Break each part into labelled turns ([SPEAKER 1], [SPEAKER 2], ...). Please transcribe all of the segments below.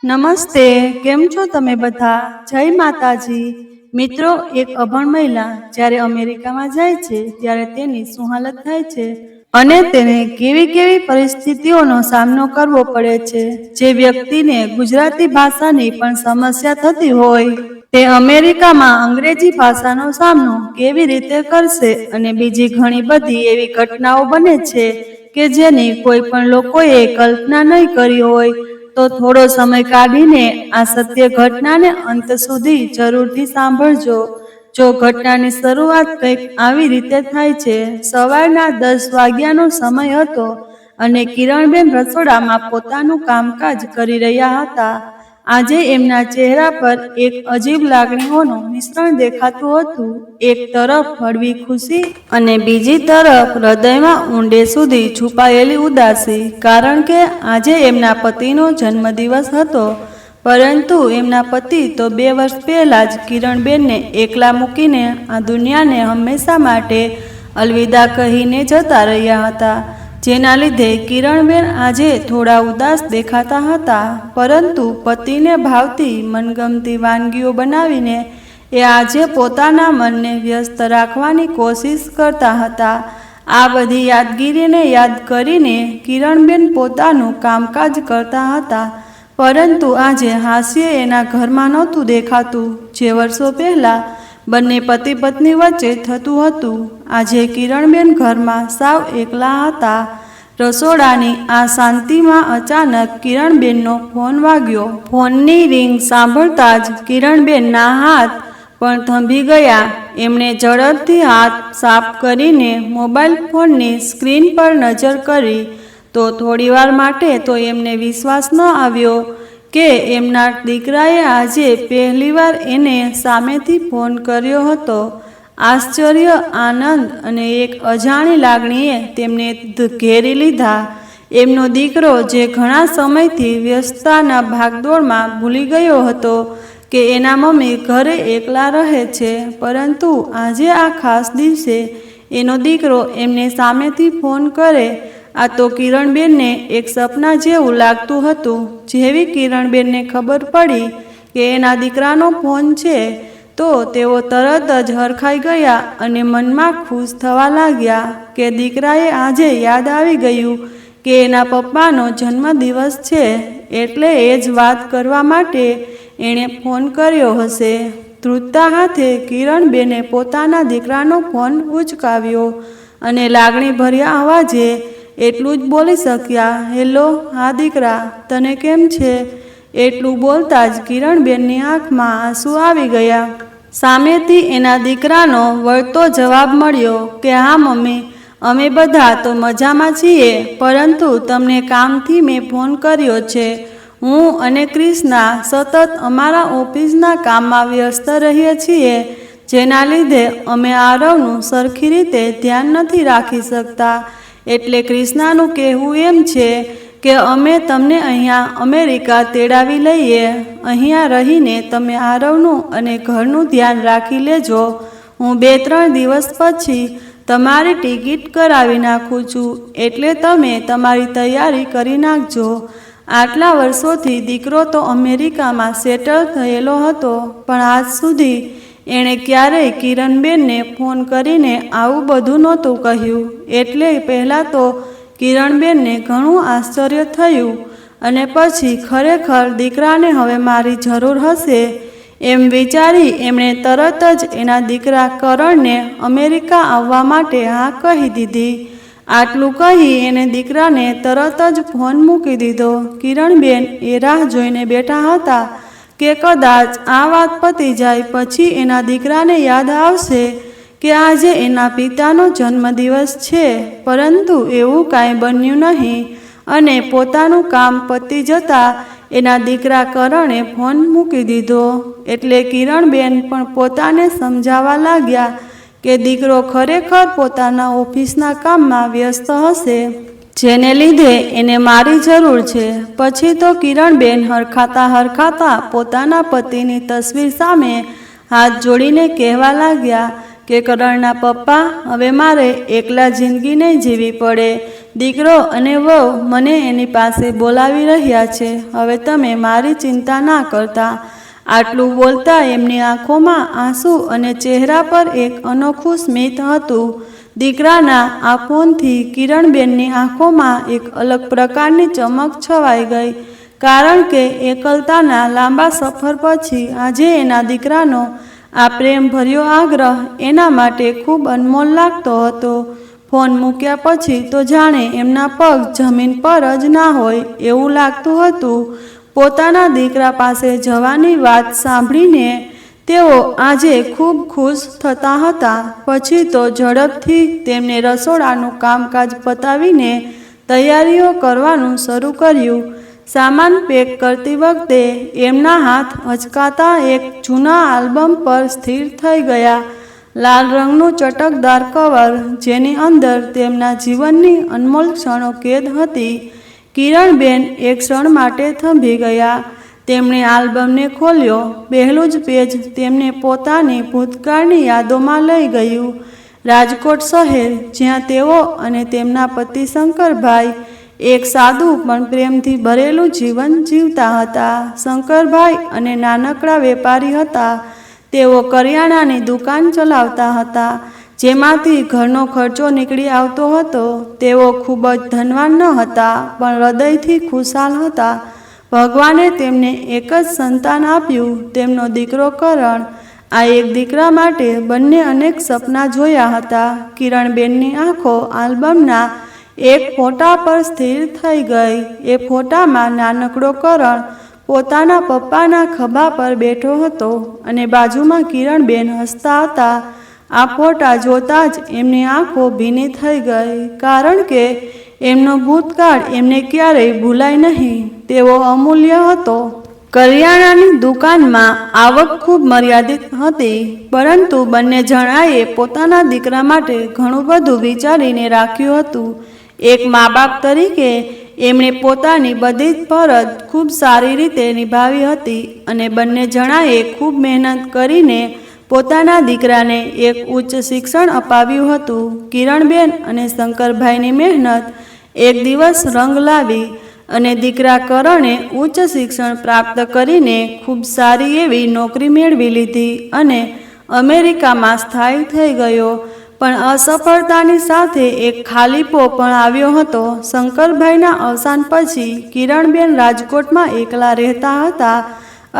[SPEAKER 1] નમસ્તે, કેમ છો તમે બધા? જય માતાજી. મિત્રો, એક અભણ મહિલા જ્યારે અમેરિકામાં જાય છે ત્યારે તેની શું હાલત થાય છે અને તેને કેવી કેવી પરિસ્થિતિઓનો સામનો કરવો પડે છે. જે વ્યક્તિને ગુજરાતી ભાષાની પણ સમસ્યા થતી હોય તે અમેરિકામાં અંગ્રેજી ભાષાનો સામનો કેવી રીતે કરશે અને બીજી ઘણી બધી એવી ઘટનાઓ બને છે કે જેની કોઈ પણ લોકોએ કલ્પના નહીં કરી હોય. તો થોડો સમય કાઢીને આ સત્ય ઘટનાને અંત સુધી જરૂરથી સાંભળજો. જો ઘટનાની શરૂઆત કંઈક આવી રીતે થાય છે. સવારના 10 વાગ્યાનો સમય હતો અને કિરણબેન રસોડામાં પોતાનું કામકાજ કરી રહ્યા હતા. આજે એમના ચહેરા પર એક અજીબ લાગણીઓનું મિશ્રણ દેખાતું હતું. એક તરફ હળવી ખુશી અને બીજી તરફ હૃદયમાં ઊંડે સુધી છુપાયેલી ઉદાસી. કારણ કે આજે એમના પતિનો જન્મદિવસ હતો. પરંતુ એમના પતિ તો 2 વર્ષ પહેલાં જ કિરણબેનને એકલા મૂકીને આ દુનિયાને હંમેશા માટે અલવિદા કહીને જતા રહ્યા હતા. જેના લીધે કિરણબેન આજે થોડા ઉદાસ દેખાતા હતા. પરંતુ પતિને ભાવતી મનગમતી વાનગીઓ બનાવીને એ આજે પોતાના મનને વ્યસ્ત રાખવાની કોશિશ કરતા હતા. આ બધી યાદગીરીને યાદ કરીને કિરણબેન પોતાનું કામકાજ કરતા હતા. પરંતુ આજે હાસ્ય એના ઘરમાં નહોતું દેખાતું, જે વર્ષો પહેલાં બંને પતિ પત્ની વચ્ચે થતું હતું. આજે કિરણબેન ઘરમાં સાવ એકલા હતા. રસોડાની આ શાંતિમાં અચાનક કિરણબેનનો ફોન વાગ્યો. ફોનની રિંગ સાંભળતા જ કિરણબેનના હાથ પણ થંભી ગયા. એમણે ઝડપથી હાથ સાફ કરીને મોબાઈલ ફોનની સ્ક્રીન પર નજર કરી તો થોડીવાર માટે તો એમને વિશ્વાસ ન આવ્યો કે એમના દીકરાએ આજે પહેલીવાર એને સામેથી ફોન કર્યો હતો. આશ્ચર્ય, આનંદ અને એક અજાણી લાગણીએ તેમને ઘેરી લીધા. એમનો દીકરો જે ઘણા સમયથી વ્યસ્તતાના ભાગદોડમાં ભૂલી ગયો હતો કે એના મમ્મી ઘરે એકલા રહે છે, પરંતુ આજે આ ખાસ દિવસે એનો દીકરો એમને સામેથી ફોન કરે. આ તો કિરણબેનને એક સપના જેવું લાગતું હતું. જેવી કિરણબેનને ખબર પડી કે એના દીકરાનો ફોન છે તો તેઓ તરત જ હરખાઈ ગયા અને મનમાં ખુશ થવા લાગ્યા કે દીકરાએ આજે યાદ આવી ગયું કે એના પપ્પાનો જન્મદિવસ છે, એટલે એ જ વાત કરવા માટે એણે ફોન કર્યો હશે. ધ્રુજતા હાથે કિરણબેને પોતાના દીકરાનો ફોન ઉચકાવ્યો અને લાગણીભર્યા અવાજે એટલું જ બોલી શક્યા, "હેલો, હા દીકરા, તને કેમ છે?" એટલું બોલતા જ કિરણબેનની આંખમાં આંસુ આવી ગયા. સામેથી એના દીકરાનો વળતો જવાબ મળ્યો કે "હા મમ્મી, અમે બધા તો મજામાં છીએ, પરંતુ તમને કામથી મેં ફોન કર્યો છે. હું અને ક્રિષ્ના સતત અમારા ઓફિસના કામમાં વ્યસ્ત રહીએ છીએ, જેના લીધે અમે આરવનું સરખી રીતે ધ્યાન નથી રાખી શકતા. એટલે ક્રિષ્નાનું કહેવું એમ છે કે અમે તમને અહીંયા અમેરિકા તેડાવી લઈએ. અહીંયા રહીને તમે આરવનું અને ઘરનું ધ્યાન રાખી લેજો. હું 2-3 દિવસ પછી તમારી ટિકિટ કરાવી નાખું છું, એટલે તમે તમારી તૈયારી કરી નાખજો." આટલા વર્ષોથી દીકરો તો અમેરિકામાં સેટલ થયેલો હતો, પણ આજ સુધી એણે ક્યારેય કિરણબેનને ફોન કરીને આવું બધું નહોતું કહ્યું. એટલે પહેલાં તો કિરણબેનને ઘણું આશ્ચર્ય થયું અને પછી ખરેખર દીકરાને હવે મારી જરૂર હશે એમ વિચારી એમણે તરત જ એના દીકરા કરણને અમેરિકા આવવા માટે હા કહી દીધી. આટલું કહી એને દીકરાને તરત જ ફોન મૂકી દીધો. કિરણબેન એ રાહ જોઈને બેઠા હતા કે કદાચ આ વાત પતી જાય પછી એના દીકરાને યાદ આવશે કે આજે એના પિતાનો જન્મદિવસ છે. પરંતુ એવું કાંઈ બન્યું નહીં અને પોતાનું કામ પતી જતાં એના દીકરા કરણે ફોન મૂકી દીધો. એટલે કિરણબેન પણ પોતાને સમજાવવા લાગ્યા કે દીકરો ખરેખર પોતાના ઓફિસના કામમાં વ્યસ્ત હશે, જેને લીધે એને મારી જરૂર છે. પછી તો કિરણબેન હરખાતા પોતાના પતિની તસવીર સામે હાથ જોડીને કહેવા લાગ્યા કે કરણના પપ્પા, હવે મારે એકલા જિંદગી નહીં જીવવી પડે. દીકરો અને વહુ મને એની પાસે બોલાવી રહ્યા છે, હવે તમે મારી ચિંતા ના કરતા. આટલું બોલતા એમની આંખોમાં આંસુ અને ચહેરા પર એક અનોખું સ્મિત હતું. દીકરાના આ ફોનથી કિરણબેનની આંખોમાં એક અલગ પ્રકારની ચમક છવાઈ ગઈ, કારણ કે એકલતાના લાંબા સફર પછી આજે એના દીકરાનો આ પ્રેમભર્યો આગ્રહ એના માટે ખૂબ અનમોલ લાગતો હતો. ફોન મૂક્યા પછી તો જાણે એમના પગ જમીન પર જ ના હોય એવું લાગતું હતું. પોતાના દીકરા પાસે જવાની વાત સાંભળીને તેઓ આજે ખૂબ ખુશ થતા હતા. પછી તો ઝડપથી તેમને રસોડાનું કામકાજ પતાવીને તૈયારીઓ કરવાનું શરૂ કર્યું. સામાન પેક કરતી વખતે એમના હાથ હચકાતા એક જૂના આલ્બમ પર સ્થિર થઈ ગયા. લાલ રંગનું ચટકદાર કવર, જેની અંદર તેમના જીવનની અનમોલ ક્ષણો કેદ હતી. કિરણબેન એક ક્ષણ માટે થંભી ગયા. તેમણે આલ્બમને ખોલ્યો. પહેલું જ પેજ તેમને પોતાની ભૂતકાળની યાદોમાં લઈ ગયું. રાજકોટ શહેર, જ્યાં તેઓ અને તેમના પતિ શંકરભાઈ એક સાદું પણ પ્રેમથી ભરેલું જીવન જીવતા હતા. શંકરભાઈ અને નાનકડા વેપારી હતા. તેઓ કરિયાણાની દુકાન ચલાવતા હતા, જેમાંથી ઘરનો ખર્ચો નીકળી આવતો હતો. તેઓ ખૂબ જ ધનવાન ન હતા, પણ હૃદયથી ખુશાલ હતા. ભગવાને તેમને એક જ સંતાન આપ્યું, તેમનો દીકરો કરણ. આ એક દીકરા માટે બંને અનેક સપના જોયા હતા. કિરણબેનની આંખો આલ્બમના એક ફોટા પર સ્થિર થઈ ગઈ. એ ફોટામાં નાનકડો કરણ પોતાના પપ્પાના ખભા પર બેઠો હતો અને બાજુમાં કિરણબેન હસતા હતા. આ ફોટા જોતા જ એમની આંખો ભીની થઈ ગઈ, કારણ કે એમનો ભૂતકાળ એમને ક્યારેય ભૂલાય નહીં તેવો અમૂલ્ય હતો. કરિયાણાની દુકાનમાં આવક ખૂબ મર્યાદિત હતી, પરંતુ બંને જણાએ પોતાના દીકરા માટે ઘણું બધું વિચારીને રાખ્યું હતું. એક મા બાપ તરીકે એમણે પોતાની બધી જ ફરજ ખૂબ સારી રીતે નિભાવી હતી અને બંને જણાએ ખૂબ મહેનત કરીને પોતાના દીકરાને એક ઉચ્ચ શિક્ષણ અપાવ્યું હતું. કિરણબેન અને શંકરભાઈની મહેનત એક દિવસ રંગ લાવી અને દીકરા કરણે ઉચ્ચ શિક્ષણ પ્રાપ્ત કરીને ખૂબ સારી એવી નોકરી મેળવી લીધી અને અમેરિકામાં સ્થાયી થઈ ગયો. પણ અસફળતાની સાથે એક ખાલીપો પણ આવ્યો હતો. શંકરભાઈના અવસાન પછી કિરણબેન રાજકોટમાં એકલા રહેતા હતા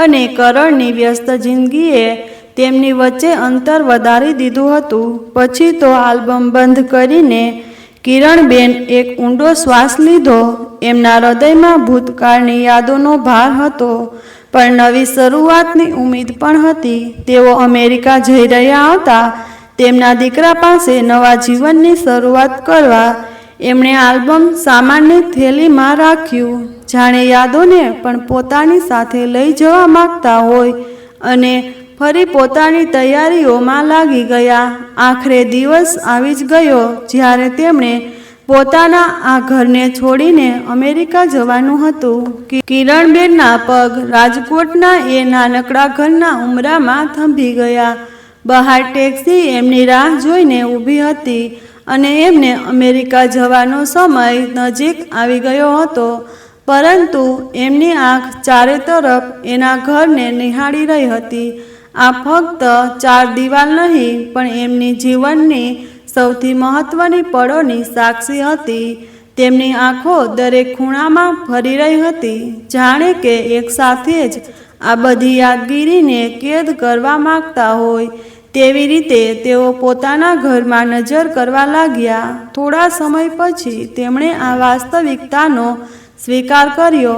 [SPEAKER 1] અને કરણની વ્યસ્ત જિંદગીએ તેમની વચ્ચે અંતર વધારી દીધું હતું. પછી તો આલ્બમ બંધ કરીને કિરણબેન એક ઊંડો શ્વાસ લીધો. એમના હૃદયમાં ભૂતકાળની યાદોનો ભાર હતો, પણ નવી શરૂઆતની ઉમ્મીદ પણ હતી. તેઓ અમેરિકા જઈ રહ્યા હતા, તેમના દીકરા પાસે નવા જીવનની શરૂઆત કરવા. એમણે આલ્બમ સામાનની થેલીમાં રાખ્યું, જાણે યાદોને પણ પોતાની સાથે લઈ જવા માંગતા હોય, અને ફરી પોતાની તૈયારીઓમાં લાગી ગયા. આખરે દિવસ આવી જ ગયો જ્યારે તેમણે પોતાના આ ઘરને છોડીને અમેરિકા જવાનું હતું. કિરણબેનના પગ રાજકોટના એ નાનકડા ઘરના ઉંબરામાં થંભી ગયા. બહાર ટેક્સી એમની રાહ જોઈને ઊભી હતી અને એમને અમેરિકા જવાનો સમય નજીક આવી ગયો હતો, પરંતુ એમની આંખ ચારે તરફ એના ઘરને નિહાળી રહી હતી. આ ફક્ત ચાર દિવાલ નહીં, પણ એમની જીવનની સૌથી મહત્વની પળોની સાક્ષી હતી. તેમની આંખો દરેક ખૂણામાં ફરી રહી હતી, જાણે કે એક સાથે જ આ બધી યાદગીરીને કેદ કરવા માંગતા હોય. તેવી રીતે તેઓ પોતાના ઘરમાં નજર કરવા લાગ્યા. થોડા સમય પછી તેમણે આ વાસ્તવિકતાનો સ્વીકાર કર્યો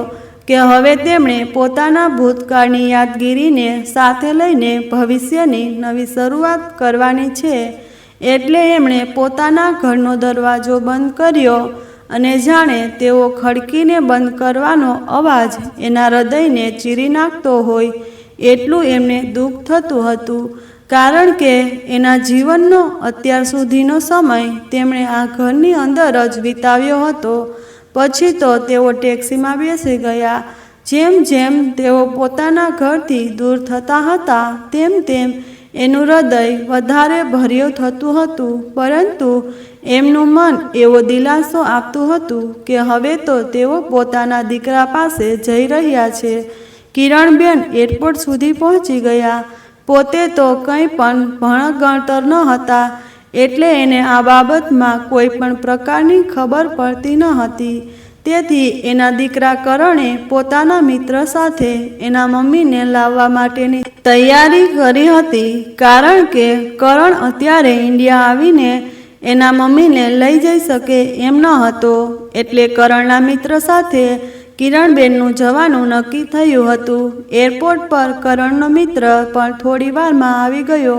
[SPEAKER 1] કે હવે તેમણે પોતાના ભૂતકાળની યાદગીરીને સાથે લઈને ભવિષ્યની નવી શરૂઆત કરવાની છે. એટલે એમણે પોતાના ઘરનો દરવાજો બંધ કર્યો અને જાણે તેઓ ખડકીને બંધ કરવાનો અવાજ એના હૃદયને ચીરી નાખતો હોય એટલું એમને દુઃખ થતું હતું, કારણ કે એના જીવનનો અત્યાર સુધીનો સમય તેમણે આ ઘરની અંદર જ વિતાવ્યો હતો. પછી તો તેઓ ટેક્સીમાં બેસી ગયા. જેમ જેમ તેઓ પોતાના ઘરથી દૂર થતા હતા, તેમ તેમ એનું હૃદય વધારે ભર્યું થતું હતું, પરંતુ એમનું મન એવો દિલાસો આપતું હતું કે હવે તો તેઓ પોતાના દીકરા પાસે જઈ રહ્યા છે. કિરણબેન એરપોર્ટ સુધી પહોંચી ગયા. પોતે તો કંઈ પણ ભણક ગણતર ન હતા, એટલે એને આ બાબતમાં કોઈ પણ પ્રકારની ખબર પડતી ન હતી. તેથી એના દીકરા કરણે પોતાના મિત્ર સાથે એના મમ્મીને લાવવા માટેની તૈયારી કરી હતી, કારણ કે કરણ અત્યારે ઇન્ડિયા આવીને એના મમ્મીને લઈ જઈ શકે એમ ન હતો. એટલે કરણના મિત્ર સાથે કિરણબેનનું જવાનું નક્કી થયું હતું. એરપોર્ટ પર કરણનો મિત્ર પણ થોડી વારમાં આવી ગયો.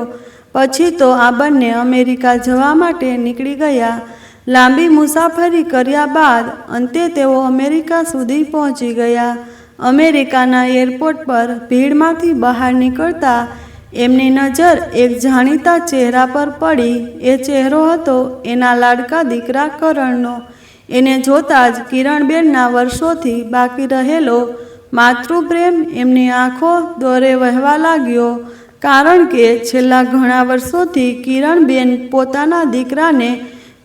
[SPEAKER 1] પછી તો આ બંને અમેરિકા જવા માટે નીકળી ગયા. લાંબી મુસાફરી કર્યા બાદ અંતે તેઓ અમેરિકા સુધી પહોંચી ગયા. અમેરિકાના એરપોર્ટ પર ભીડમાંથી બહાર નીકળતા એમની નજર એક જાણીતા ચહેરા પર પડી. એ ચહેરો હતો એના લાડકા દીકરા કરણનો. એને જોતાં જ કિરણબેનના વર્ષોથી બાકી રહેલો માતૃપ્રેમ એમની આંખો દોરે વહેવા લાગ્યો, કારણ કે છેલ્લા ઘણા વર્ષોથી કિરણબેન પોતાના દીકરાને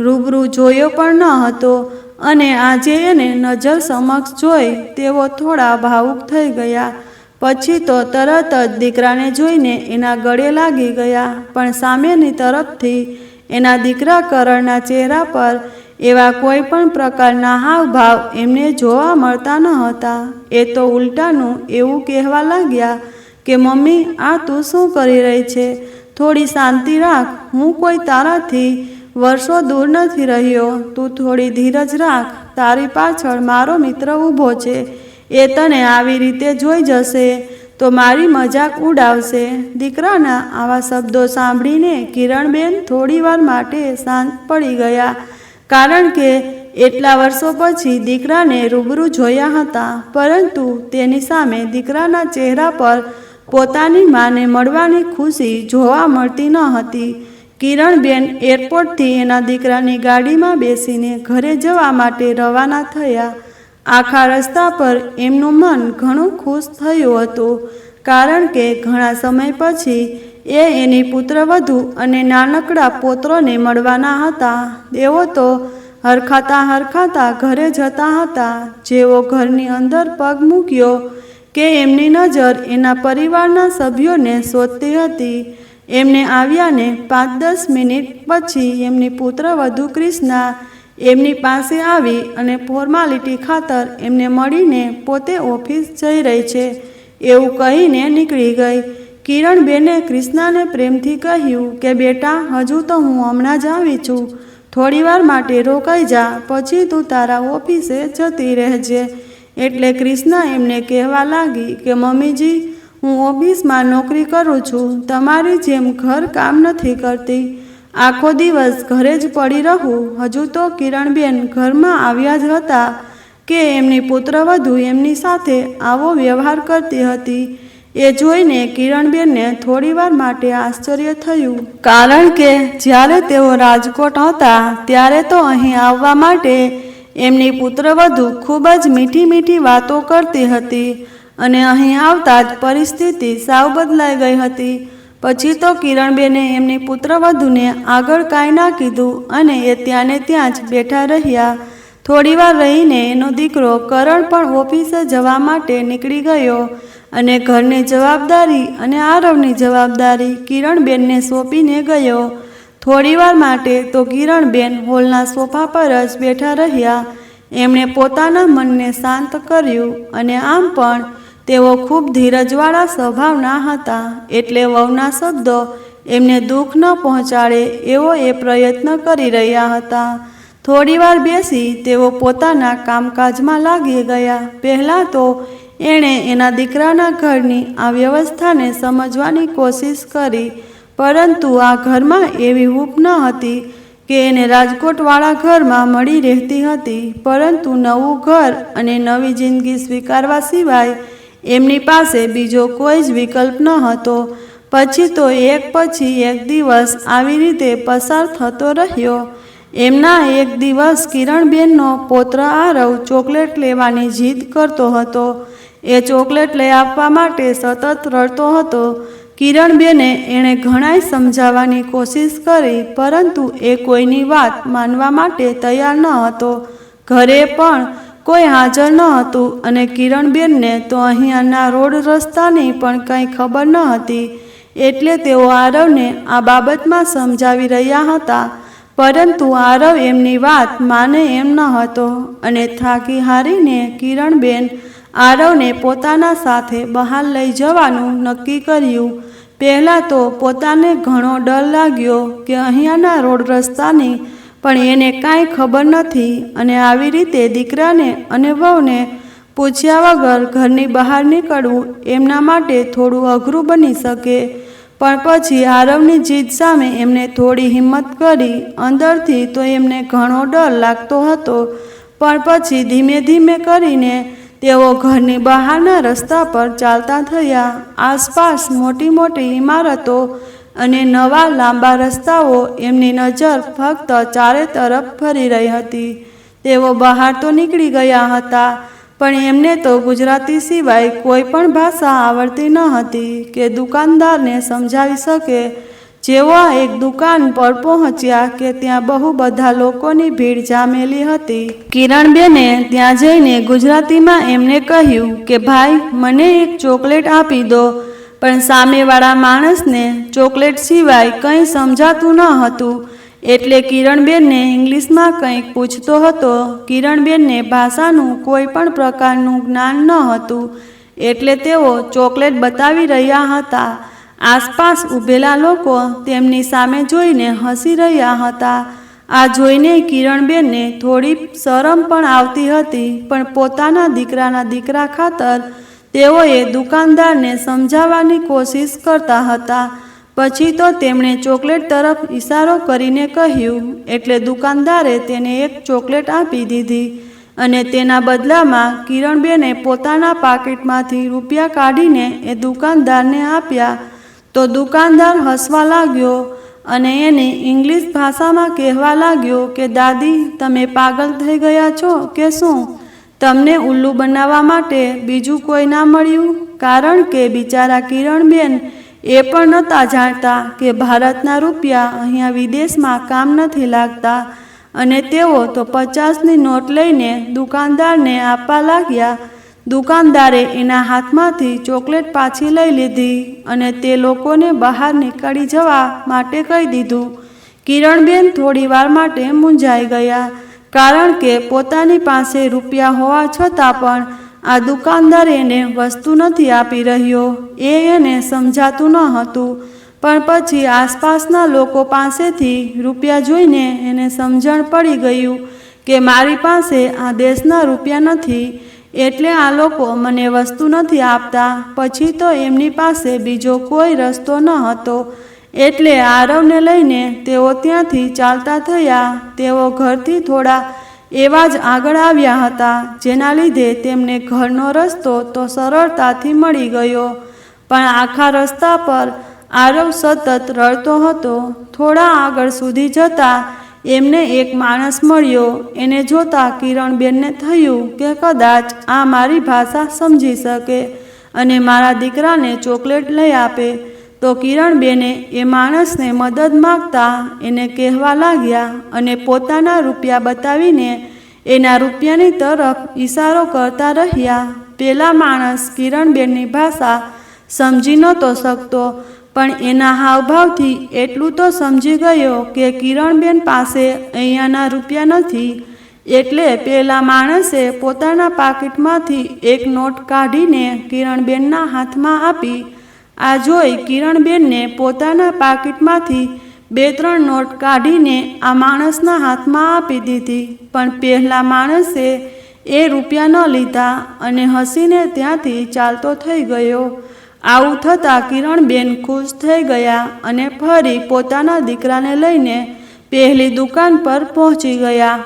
[SPEAKER 1] રૂબરૂ જોયો પણ ન હતો, અને આજે એને નજર સમક્ષ જોઈ તેઓ થોડા ભાવુક થઈ ગયા. પછી તો તરત જ દીકરાને જોઈને એના ગળે લાગી ગયા. પણ સામેની તરફથી એના દીકરા કરણના ચહેરા પર એવા કોઈ પણ પ્રકારના હાવભાવ એમને જોવા મળતા ન હતા. એ તો ઉલટાનું એવું કહેવા લાગ્યા કે મમ્મી, આ તું શું કરી રહી છે? થોડી શાંતિ રાખ. હું કોઈ તારાથી વર્ષો દૂર નથી રહ્યો. તું થોડી ધીરજ રાખ. તારી પાછળ મારો મિત્ર ઊભો છે. એ તને આવી રીતે જોઈ જશે તો મારી મજાક ઉડાવશે. દીકરાના આવા શબ્દો સાંભળીને કિરણબેન થોડીવાર માટે શાંત પડી ગયા, કારણ કે એટલા વર્ષો પછી દીકરાને રૂબરૂ જોયા હતા, પરંતુ તેની સામે દીકરાના ચહેરા પર પોતાની માને મળવાની ખુશી જોવા મળતી ન હતી. કિરણબેન એરપોર્ટથી એના દીકરાની ગાડીમાં બેસીને ઘરે જવા માટે રવાના થયા. આખા રસ્તા પર એમનું મન ઘણું ખુશ થયું હતું, કારણ કે ઘણા સમય પછી એ એની પુત્રવધુ અને નાનકડા પુત્રોને મળવાના હતા. તેઓ તો હરખાતા ઘરે જતા હતા. જેવો ઘરની અંદર પગ મૂક્યો કે એમની નજર એના પરિવારના સભ્યોને શોધતી હતી. એમને આવ્યાને 5-10 મિનિટ પછી એમની પુત્રવધુ ક્રિષ્ના એમની પાસે આવી અને ફોર્માલિટી ખાતર એમને મળીને પોતે ઓફિસ જઈ રહી છે એવું કહીને નીકળી ગઈ. કિરણબેને ક્રિષ્નાને પ્રેમથી કહ્યું કે બેટા, હજુ તો હું હમણાં જ આવી છું. થોડીવાર માટે રોકાઈ જા, પછી તું તારા ઓફિસે જતી રહેજે. એટલે ક્રિષ્ના એમને કહેવા લાગી કે મમ્મીજી, હું ઓફિસમાં નોકરી કરું છું. તમારી જેમ ઘર કામ નથી કરતી. આખો દિવસ ઘરે જ પડી રહું. હજુ તો કિરણબેન ઘરમાં આવ્યા જ હતા કે એમની પુત્રવધુ એમની સાથે આવો વ્યવહાર કરતી હતી. એ જોઈને કિરણબેનને થોડીવાર માટે આશ્ચર્ય થયું, કારણ કે જ્યારે તેઓ રાજકોટ હતા ત્યારે તો અહીં આવવા માટે એમની પુત્રવધુ ખૂબ જ મીઠી મીઠી વાતો કરતી હતી, અને અહીં આવતા જ પરિસ્થિતિ સાવ બદલાઈ ગઈ હતી. પછી તો કિરણબેને એમની પુત્રવધુને આગળ કાંઈ ના કીધું, અને એ ત્યાંને ત્યાં જ બેઠા રહ્યા. થોડીવાર રહીને એનો દીકરો કરણ પણ ઓફિસે જવા માટે નીકળી ગયો, અને ઘરની જવાબદારી અને આરવની જવાબદારી કિરણબેનને સોંપીને ગયો. થોડીવાર માટે તો કિરણબેન હોલના સોફા પર જ બેઠા રહ્યા. એમણે પોતાના મનને શાંત કર્યું, અને આમ પણ તેઓ ખૂબ ધીરજવાળા સ્વભાવના હતા, એટલે વહુના શબ્દો એમને દુઃખ ન પહોંચાડે એવો એ પ્રયત્ન કરી રહ્યા હતા. થોડીવાર બેસી તેઓ પોતાના કામકાજમાં લાગી ગયા. પહેલાં તો એણે એના દીકરાના ઘરની આ વ્યવસ્થાને સમજવાની કોશિશ કરી, પરંતુ આ ઘરમાં એવી હૂંફ ન હતી કે એને રાજકોટવાળા ઘરમાં મળી રહેતી હતી. પરંતુ નવું ઘર અને નવી જિંદગી સ્વીકારવા સિવાય એમની પાસે બીજો કોઈ જ વિકલ્પ ન હતો. પછી તો એક પછી એક દિવસ આવી રીતે પસાર થતો રહ્યો. એમના એક દિવસ કિરણબેનનો પૌત્ર આરવ ચોકલેટ લેવાની જીદ કરતો હતો. એ ચોકલેટ લઈ આપવા માટે સતત રડતો હતો. કિરણબેને એણે ઘણાય સમજાવવાની કોશિશ કરી, પરંતુ એ કોઈની વાત માનવા માટે તૈયાર ન હતો. ઘરે પણ કોઈ હાજર ન હતું અને કિરણબેનને તો અહીંયાના રોડ રસ્તાની પણ કંઈ ખબર ન હતી. એટલે તેઓ આરવને આ બાબતમાં સમજાવી રહ્યા હતા, પરંતુ આરવ એમની વાત માને એમ ન હતો અને થાકી હારીને કિરણબેન આરવને પોતાના સાથે બહાર લઈ જવાનું નક્કી કર્યું. પહેલાં તો પોતાને ઘણો ડર લાગ્યો કે અહીંયાના રોડ રસ્તાની પણ એને કાંઈ ખબર નથી અને આવી રીતે દીકરાને અને વહુને પૂછ્યા વગર ઘરની બહાર નીકળવું એમના માટે થોડું અઘરું બની શકે. પણ પછી આરવની જીદ સામે એમને થોડી હિંમત કરી. અંદરથી તો એમને ઘણો ડર લાગતો હતો, પણ પછી ધીમે ધીમે કરીને તેઓ ઘરની બહારના રસ્તા પર ચાલતા થયા. આસપાસ મોટી મોટી ઇમારતો અને નવા લાંબા રસ્તાઓ એમની નજર ફક્ત ચારે તરફ ફરી રહી હતી. તેઓ બહાર તો નીકળી ગયા હતા, પણ એમને તો ગુજરાતી સિવાય કોઈ પણ ભાષા આવડતી ન હતી કે દુકાનદારને સમજાવી શકે. જેવો એક દુકાન પર પહોંચ્યા કે ત્યાં બહુ બધા લોકોની ભીડ જામેલી હતી. કિરણબેને ત્યાં જઈને ગુજરાતીમાં એમને કહ્યું કે ભાઈ, મને એક ચોકલેટ આપી દો. પણ સામેવાળા માણસને ચોકલેટ સિવાય કંઈ સમજાતું ન હતું, એટલે કિરણબેનને ઇંગ્લિશમાં કંઈક પૂછતો હતો. કિરણબેનને ભાષાનું કોઈ પણ પ્રકારનું જ્ઞાન ન હતું, એટલે તેઓ ચોકલેટ બતાવી રહ્યા હતા. આસપાસ ઊભેલા લોકો તેમની સામે જોઈને હસી રહ્યા હતા. આ જોઈને કિરણબેનને થોડી શરમ પણ આવતી હતી, પણ પોતાના દીકરા ખાતર તેઓએ દુકાનદારને સમજાવવાની કોશિશ કરતા હતા. પછી તો તેમણે ચોકલેટ તરફ ઈશારો કરીને કહ્યું, એટલે દુકાનદારે તેને એક ચોકલેટ આપી દીધી અને તેના બદલામાં કિરણબેને પોતાના પાકીટમાંથી રૂપિયા કાઢીને એ દુકાનદારને આપ્યા. તો દુકાનદાર હસવા લાગ્યો અને એને ઇંગ્લિશ ભાષામાં કહેવા લાગ્યો કે દાદી, તમે પાગલ થઈ ગયા છો કે શું? તમને ઉલ્લુ બનાવવા માટે બીજું કોઈ ના મળ્યું? કારણ કે બિચારા કિરણબેન એ પણ નહોતા જાણતા કે ભારતના રૂપિયા અહીંયા વિદેશમાં કામ નથી લાગતા અને તેઓ તો 50ની નોટ લઈને દુકાનદારને આપવા લાગ્યા. દુકાનદારે એના હાથમાંથી ચોકલેટ પાછી લઈ લીધી અને તે લોકોને બહાર નીકળી જવા માટે કહી દીધું. કિરણબેન થોડી વાર માટે મૂંઝાઈ ગયા, કારણ કે પોતાની પાસે રૂપિયા હોવા છતાં પણ આ દુકાનદાર એને વસ્તુ નથી આપી રહ્યો એ એને સમજાતું ન હતું. પણ પછી આસપાસના લોકો પાસેથી રૂપિયા જોઈને એને સમજણ પડી ગયું કે મારી પાસે આ દેશના રૂપિયા નથી, એટલે આ લોકો મને વસ્તુ નથી આપતા. પછી તો એમની પાસે બીજો કોઈ રસ્તો ન હતો, એટલે આરવને લઈને તેઓ ત્યાંથી ચાલતા થયા. તેઓ ઘરથી થોડા એવા જ આગળ આવ્યા હતા, જેના લીધે તેમને ઘરનો રસ્તો તો સરળતાથી મળી ગયો. પણ આખા રસ્તા પર આરવ સતત રડતો હતો. થોડા આગળ સુધી જતા એમને એક માણસ મળ્યો. એને જોતા કિરણબેનને થયું કે કદાચ આ મારી ભાષા સમજી શકે અને મારા દીકરાને ચોકલેટ લઈ આપે. તો કિરણબેને એ માણસને મદદ માગતા એને કહેવા લાગ્યા અને પોતાના રૂપિયા બતાવીને એના રૂપિયાની તરફ ઈશારો કરતા રહ્યા. પેલા માણસ કિરણબેનની ભાષા સમજી નહોતો શકતો, પણ એના હાવભાવથી એટલું તો સમજી ગયો કે કિરણબેન પાસે અહીંયાના રૂપિયા નથી. એટલે પેલા માણસે પોતાના પાકીટમાંથી એક નોટ કાઢીને કિરણબેનના હાથમાં આપી. આ જોઈ કિરણબેનને પોતાના પાકીટમાંથી 2-3 નોટ કાઢીને આ માણસના હાથમાં આપી દીધી. પણ પહેલા માણસે એ રૂપિયા ન લીધા અને હસીને ત્યાંથી ચાલતો થઈ ગયો. આવું થતાં કિરણબેન ખુશ થઈ ગયા અને ફરી પોતાના દીકરાને લઈને પહેલી દુકાન પર પહોંચી ગયા.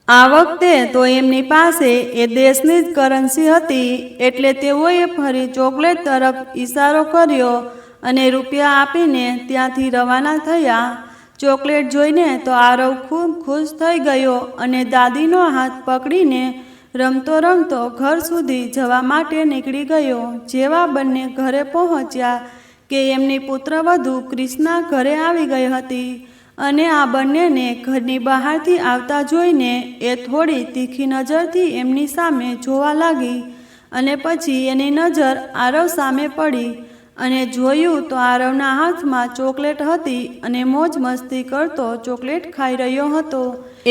[SPEAKER 1] આ વખતે તો એમની પાસે એ દેશની જ કરન્સી હતી, એટલે તેઓએ ફરી ચોકલેટ તરફ ઈશારો કર્યો અને રૂપિયા આપીને ત્યાંથી રવાના થયા. ચોકલેટ જોઈને તો આરવ ખૂબ ખુશ થઈ ગયો અને દાદીનો હાથ પકડીને રમતો રમતો ઘર સુધી જવા માટે નીકળી ગયો. જેવા બંને ઘરે પહોંચ્યા કે એમની પુત્રવધુ ક્રિષ્ના ઘરે આવી ગઈ હતી અને આ બંનેને ઘરની બહારથી આવતા જોઈને એ થોડી તીખી નજરથી એમની સામે જોવા લાગી અને પછી એની નજર આરવ સામે પડી અને જોયું તો આરવના હાથમાં ચોકલેટ હતી અને મોજ મસ્તી કરતો ચોકલેટ ખાઈ રહ્યો હતો.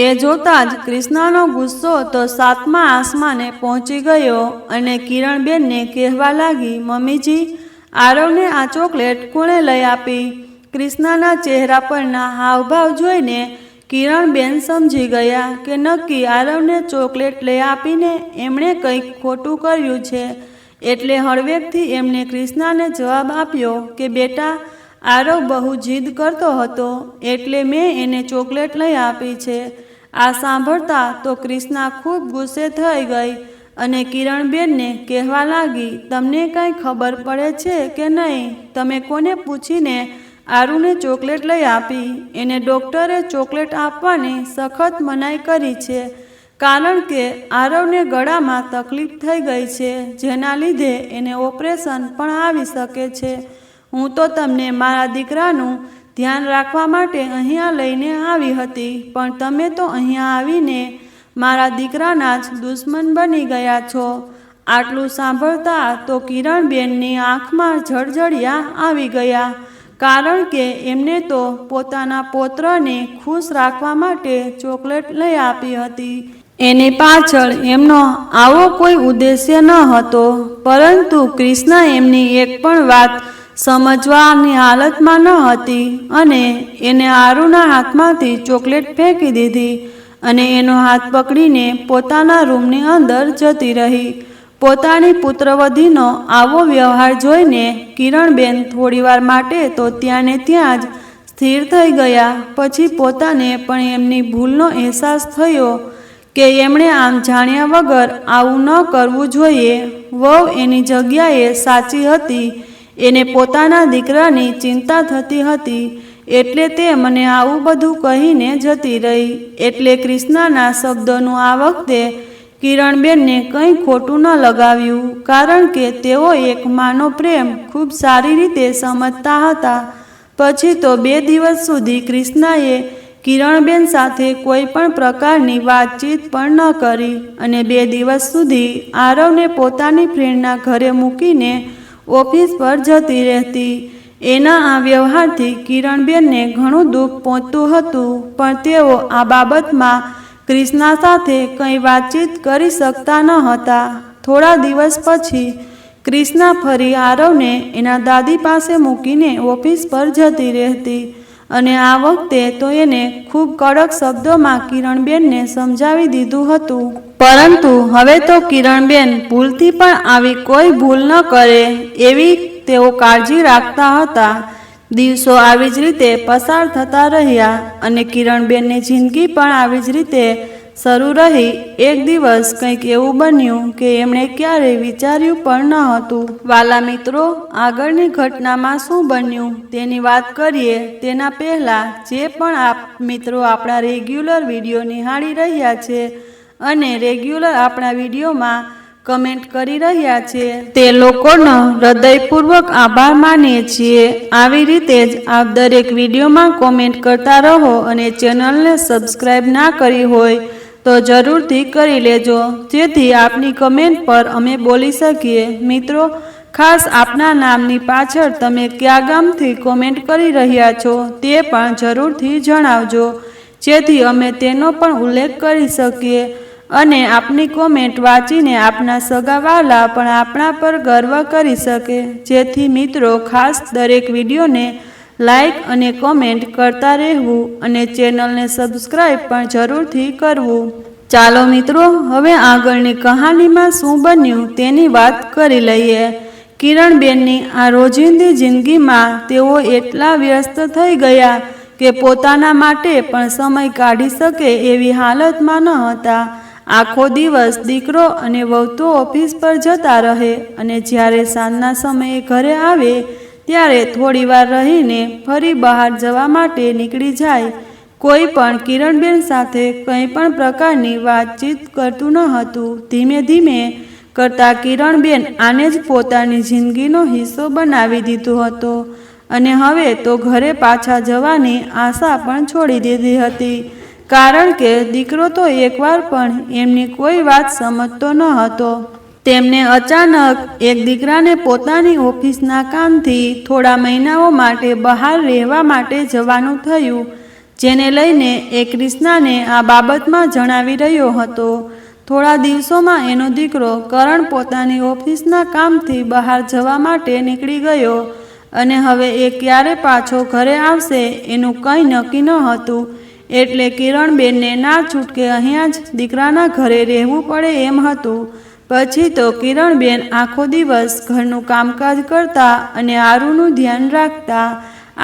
[SPEAKER 1] એ જોતા જ ક્રિષ્નાનો ગુસ્સો તો 7મા આસમાને પહોંચી ગયો અને કિરણબેનને કહેવા લાગી, મમ્મીજી, આરવને આ ચોકલેટ કોણે લઈ આપી? ક્રિષ્નાના ચહેરા પરના હાવભાવ જોઈને કિરણબેન સમજી ગયા કે નક્કી આરવને ચોકલેટ લઈ આપીને એમણે કંઈક ખોટું કર્યું છે. એટલે હળવેકથી એમને ક્રિષ્નાને જવાબ આપ્યો કે બેટા, આરવ બહુ જીદ કરતો હતો એટલે મેં એને ચોકલેટ લઈ આપી છે. આ સાંભળતા તો ક્રિષ્ના ખૂબ ગુસ્સે થઈ ગઈ અને કિરણબેનને કહેવા લાગી, તમને કાંઈ ખબર પડે છે કે નહીં? તમે કોને પૂછીને આરુને ચોકલેટ લઈ આપી? એને ડૉક્ટરે ચોકલેટ આપવાની સખત મનાઈ કરી છે કારણ કે આરવને ગળામાં તકલીફ થઈ ગઈ છે જેના લીધે એને ઓપરેશન પણ આવી શકે છે. હું તો તમને મારા દીકરાનું ધ્યાન રાખવા માટે અહીંયા લઈને આવી હતી પણ તમે તો અહીંયા આવીને મારા દીકરાના જ દુશ્મન બની ગયા છો. આટલું સાંભળતા તો કિરણબેનની આંખમાં જળજળિયા આવી ગયા કારણ કે એમને તો પોતાના પૌત્રને ખુશ રાખવા માટે ચોકલેટ લઈ આપી હતી. એની પાછળ એમનો આવો કોઈ ઉદ્દેશ્ય ન હતો પરંતુ ક્રિષ્ના એમની એક પણ વાત સમજવાની હાલતમાં ન હતી અને એને આરુના હાથમાંથી ચોકલેટ ફેંકી દીધી અને એનો હાથ પકડીને પોતાના રૂમની અંદર જતી રહી. પોતાની પુત્રવધીનો આવો વ્યવહાર જોઈને કિરણબેન થોડીવાર માટે તો ત્યાં ને ત્યાં જ સ્થિર થઈ ગયા. પછી પોતાને પણ એમની ભૂલનો અહેસાસ થયો કે એમણે આમ જાણ્યા વગર આવું ન કરવું જોઈએ. વહુ એની જગ્યાએ સાચી હતી. એને પોતાના દીકરાની ચિંતા થતી હતી એટલે તે મને આવું બધું કહીને જતી રહી. એટલે ક્રિષ્નાના શબ્દોનું આ વખતે કિરણબેનને કંઈ ખોટું ન લગાવ્યું કારણ કે તેઓ એક માનો પ્રેમ ખૂબ સારી રીતે સમજતા હતા. પછી તો 2 દિવસ સુધી ક્રિષ્નાએ કિરણબેન સાથે કોઈ પણ પ્રકારની વાતચીત પણ ન કરી અને 2 દિવસ સુધી આરવને પોતાની ફ્રેન્ડના ઘરે મૂકીને ઓફિસ પર જતી રહેતી. એના આ વ્યવહારથી કિરણબેનને ઘણું દુઃખ પહોંચતું હતું પણ તેઓ આ બાબતમાં ક્રિષ્ના સાથે કંઈ વાતચીત કરી શકતા ન હતા. થોડા દિવસ પછી ક્રિષ્ના ફરી આરવને એના દાદી પાસે મૂકીને ઓફિસ પર જતી રહેતી અને આ વખતે તો એને ખૂબ કડક શબ્દોમાં કિરણબેનને સમજાવી દીધું હતું. પરંતુ હવે તો કિરણબેન ભૂલથી પણ આવી કોઈ ભૂલ ન કરે એવી તેઓ કાળજી રાખતા હતા. દિવસો આવી જ રીતે પસાર થતા રહ્યા અને કિરણબેનની જિંદગી પણ આવી જ રીતે શરૂ રહી. એક દિવસ કંઈક એવું બન્યું કે એમણે ક્યારેય વિચાર્યું પણ ન હતું. વાલા મિત્રો, આગળની ઘટનામાં શું બન્યું તેની વાત કરીએ તેના પહેલાં જે પણ આપ મિત્રો આપણા રેગ્યુલર વિડીયો નિહાળી રહ્યા છે અને રેગ્યુલર આપણા વિડીયોમાં કમેન્ટ કરી રહ્યા છે તે લોકોનો હૃદયપૂર્વક આભાર માનીએ છીએ. આવી રીતે જ આપ દરેક વિડીયોમાં કોમેન્ટ કરતા રહો અને ચેનલને સબસ્ક્રાઈબ ના કરી હોય તો જરૂરથી કરી લેજો જેથી આપની કમેન્ટ પર અમે બોલી શકીએ. મિત્રો, ખાસ આપના નામની પાછળ તમે કયા ગામથી કોમેન્ટ કરી રહ્યા છો તે પણ જરૂરથી જણાવજો જેથી અમે તેનો પણ ઉલ્લેખ કરી શકીએ અને આપની કોમેન્ટ વાંચીને આપના સગાવાલા પણ આપણા પર ગર્વ કરી શકે. જેથી મિત્રો ખાસ દરેક વિડીયોને લાઈક અને કોમેન્ટ કરતા રહેવું અને ચેનલને સબસ્ક્રાઈબ પણ જરૂરથી કરવું. ચાલો મિત્રો, હવે આગળની કહાનીમાં શું બન્યું તેની વાત કરી લઈએ. કિરણબેનની આ રોજિંદી જિંદગીમાં તેઓ એટલા વ્યસ્ત થઈ ગયા કે પોતાના માટે પણ સમય કાઢી શકે એવી હાલતમાં ન હતા. આખો દિવસ દીકરો અને વહુ તો ઓફિસ પર જતા રહે અને જ્યારે સાંજના સમયે ઘરે આવે ત્યારે થોડીવાર રહીને ફરી બહાર જવા માટે નીકળી જાય. કોઈ પણ કિરણબેન સાથે કંઈ પણ પ્રકારની વાતચીત કરતું ન હતું. ધીમે ધીમે કરતાં કિરણબેન આને જ પોતાની જિંદગીનો હિસ્સો બનાવી દીધો હતો અને હવે તો ઘરે પાછા જવાની આશા પણ છોડી દીધી હતી, કારણ કે દીકરો તો એકવાર પણ એમની કોઈ વાત સમજતો ન હતો. તેમને અચાનક એક દીકરાને પોતાની ઓફિસના કામથી થોડા મહિનાઓ માટે બહાર રહેવા માટે જવાનું થયું, જેને લઈને એ ક્રિષ્નાને આ બાબતમાં જણાવી રહ્યો હતો. થોડા દિવસોમાં એનો દીકરો કરણ પોતાની ઓફિસના કામથી બહાર જવા માટે નીકળી ગયો અને હવે એ ક્યારે પાછો ઘરે આવશે એનું કંઈ નક્કી ન હતું. એટલે કિરણબેનને ના છૂટકે અહીંયા જ દીકરાના ઘરે રહેવું પડે એમ હતું. પછી તો કિરણબેન આખો દિવસ ઘરનું કામકાજ કરતા અને આરુનું ધ્યાન રાખતા.